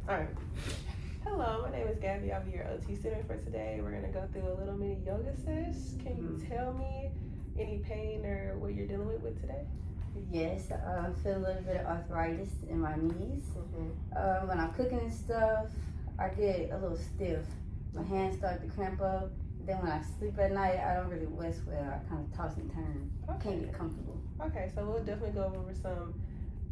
All right. Hello, my name is Gabby. I'll be your OT student for today. We're gonna go through a little mini yoga sesh. Can you tell me any pain or what you're dealing with today? Yes, I feel a little bit of arthritis in my knees. When I'm cooking and stuff, I get a little stiff. My hands start to cramp up. Then when I sleep at night, I don't really rest well. I kind of toss and turn. Can't get comfortable. Okay, so we'll definitely go over some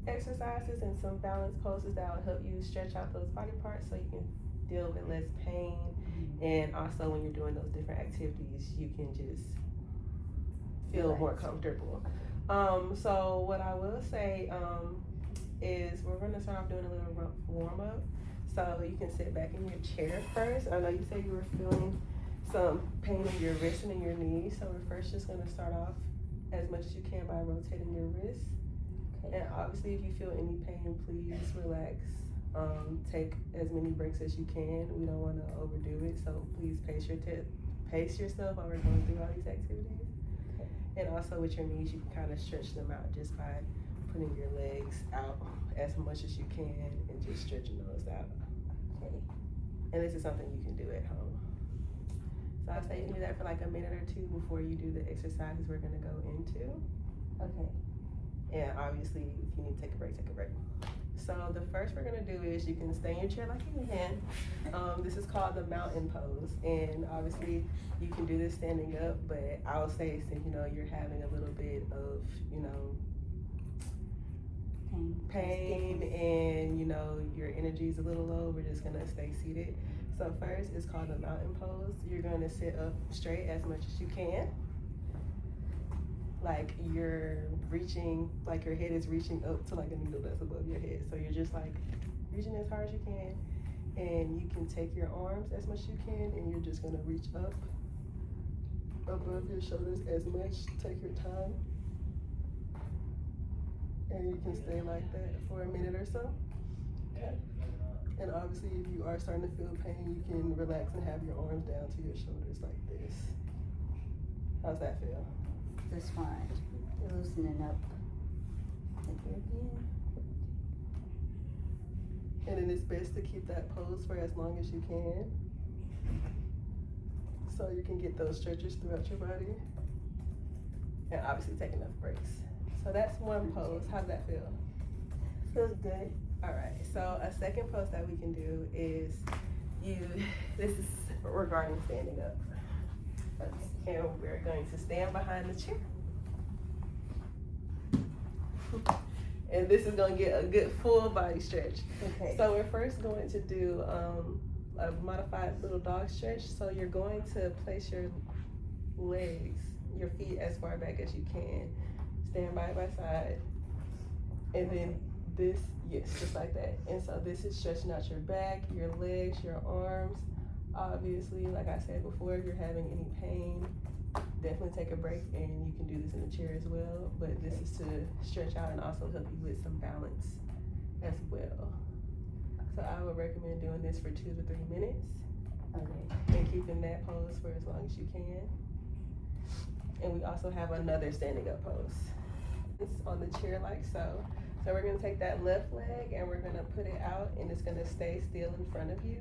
exercises and some balance poses that will help you stretch out those body parts so you can deal with less pain. And also when you're doing those different activities, you can just feel more comfortable. So what I will say is we're gonna start off doing a little warm up. So you can sit back in your chair first. I know you said you were feeling some pain in your wrist and in your knees. So we're first just gonna start off as much as you can by rotating your wrist. Okay. And obviously if you feel any pain, please relax. Take as many breaks as you can. We don't wanna overdo it. So please pace yourself while we're going through all these activities. And also with your knees, you can kind of stretch them out just by putting your legs out as much as you can and just stretching those out. Okay. And this is something you can do at home. So I'll say you can do that for like a minute or two before you do the exercises we're gonna go into. Okay. And obviously, if you need to take a break, take a break. So the first we're gonna do is you can stay in your chair like you can. This is called the mountain pose, and obviously you can do this standing up, but I would say since you're having a little bit of pain and your energy is a little low, we're just gonna stay seated. So first it's called the mountain pose. You're gonna sit up straight as much as you can. Like you're reaching, like your head is reaching up to like a needle that's above your head. So you're just like reaching as hard as you can, and you can take your arms as much as you can, and you're just gonna reach up above your shoulders as much. Take your time, and you can stay like that for a minute or so. Okay. And obviously if you are starting to feel pain, you can relax and have your arms down to your shoulders like this. How's that feel? That's fine. Loosening up. And it is best to keep that pose for as long as you can, so you can get those stretches throughout your body, and obviously take enough breaks. So that's one pose. How does that feel? Feels good. All right, so a second pose that we can do is this is regarding standing up. And we're going to stand behind the chair. And this is gonna get a good full body stretch. Okay. So we're first going to do a modified little dog stretch. So you're going to place your legs, your feet as far back as you can. Stand by side. And then this, yes, just like that. And so this is stretching out your back, your legs, your arms. Obviously, like I said before, if you're having any pain, definitely take a break, and you can do this in the chair as well. But this is to stretch out and also help you with some balance as well. So I would recommend doing this for 2 to 3 minutes. Okay. And keeping that pose for as long as you can. And we also have another standing up pose. It's on the chair like so. So we're gonna take that left leg and we're gonna put it out, and it's gonna stay still in front of you.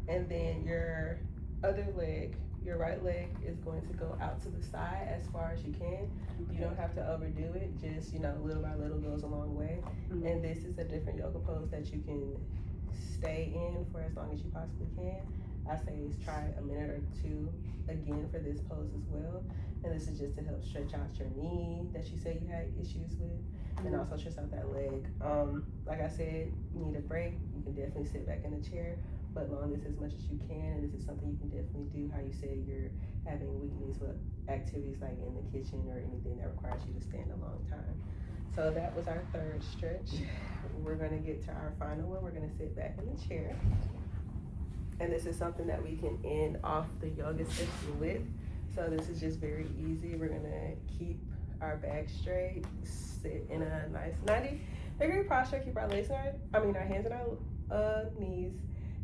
And then your other leg, your right leg, is going to go out to the side as far as you can. You don't have to overdo it, just little by little goes a long way. And this is a different yoga pose that you can stay in for as long as you possibly can. I say try a minute or two again for this pose as well. And this is just to help stretch out your knee that you said you had issues with, and also stretch out that leg. Like I said, you need a break, you can definitely sit back in the chair, but long this as much as you can. And this is something you can definitely do. How you said you're having weakness with activities like in the kitchen or anything that requires you to stand a long time. So that was our third stretch. We're gonna get to our final one. We're gonna sit back in the chair. And this is something that we can end off the yoga session with. So this is just very easy. We're gonna keep our back straight, sit in a nice 90-degree posture, keep our our hands on our knees.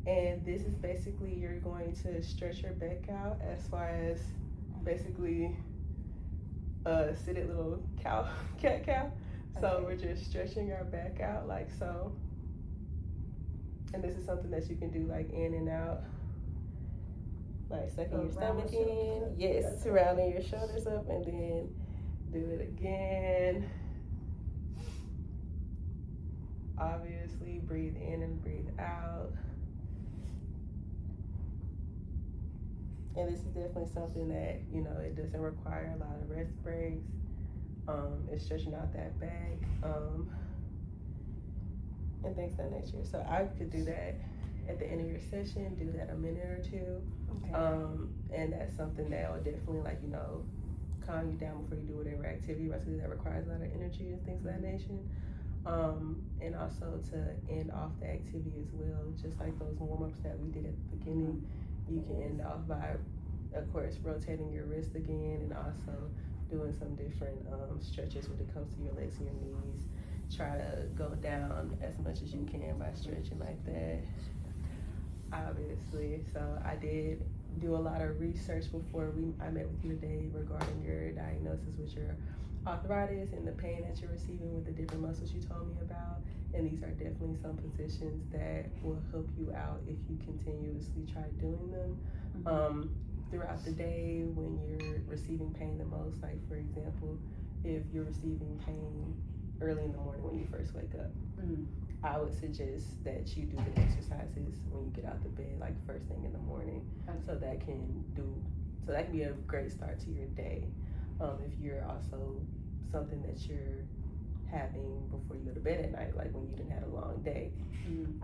And this is basically, you're going to stretch your back out as far as basically seated little cat cow. So we're just stretching our back out like so. And this is something that you can do like in and out. Like sucking your Round stomach my in. shoulders up. Yes, rounding your shoulders up and then do it again. Obviously, breathe in and breathe out. And this is definitely something that, you know, it doesn't require a lot of rest breaks. It's stretching out that back. And things of that nature. So I could do that at the end of your session, do that a minute or two. Okay. And that's something that will definitely, like, you know, calm you down before you do whatever activity you're about to do that requires a lot of energy and things of that nature. And also to end off the activity as well, just like those warm-ups that we did at the beginning, you can end off by, of course, rotating your wrist again and also doing some different stretches when it comes to your legs and your knees. Try to go down as much as you can by stretching like that, obviously. So I did do a lot of research before I met with you today regarding your diagnosis with your arthritis and the pain that you're receiving with the different muscles you told me about. And these are definitely some positions that will help you out if you continuously try doing them. Throughout the day when you're receiving pain the most, like for example, if you're receiving pain early in the morning when you first wake up, I would suggest that you do the exercises when you get out the bed, like first thing in the morning. So that can be a great start to your day. If you're also something that you're having before you go to bed at night, like when you didn't have a long day,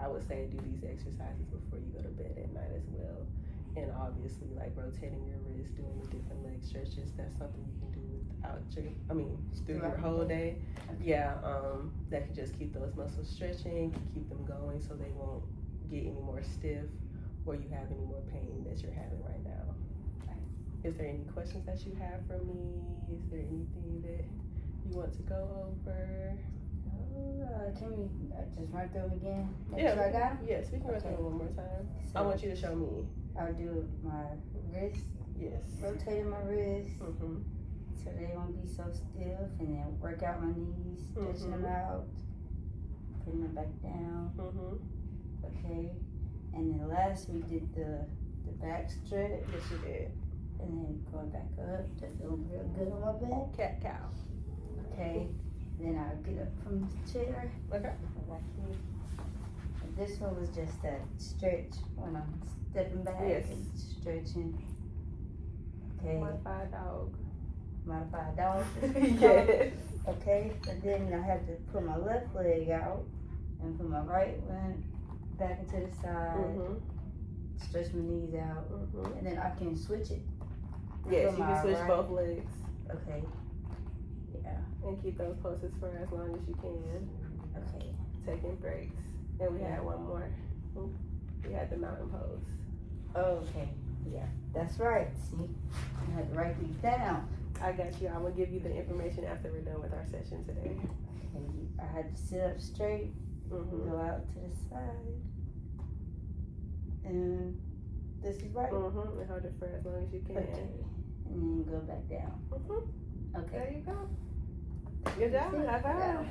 I would say do these exercises before you go to bed at night as well. And obviously, like rotating your wrist, doing the different leg stretches, that's something you can do through your whole day. Yeah, that can just keep those muscles stretching, keep them going so they won't get any more stiff or you have any more pain that you're having right now. Is there any questions that you have for me? Is there anything that you want to go over? Can we just run through them again? Make Yeah, sure I got them? yes, we can run through them one more time. So I want you to show me. I'll do my wrist, Yes. rotating my wrist Mm-hmm. so they won't be so stiff, and then work out my knees, stretching them out, putting them back down. Mm-hmm. Okay. And then last we did the back stretch. Yes, you did. And then going back up to feel real good on my back. Cat cow. Okay. Then I'll get up from the chair. Okay. And this one was just that stretch when I'm stepping back Yes. and stretching. Okay. Modified dog. Modified dog. Yes. Okay. And then I have to put my left leg out and put my right one back into the side. Mm-hmm. Stretch my knees out. Mm-hmm. And then I can switch it. Yes, Put you my can switch right- both legs Okay. Yeah. and keep those poses for as long as you can. Okay. Taking breaks. And we had one more. We had the mountain pose. Okay. Yeah. That's right. See, I had to write these down. I got you. I'm gonna give you the information after we're done with our session today. Okay. I had to sit up straight, Mm-hmm. go out to the side, and this is right. Mm-hmm. And hold it for as long as you can. Okay. And then go back down. Mm-hmm. Okay. There you go. Good job. High five.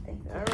Thank you. All right.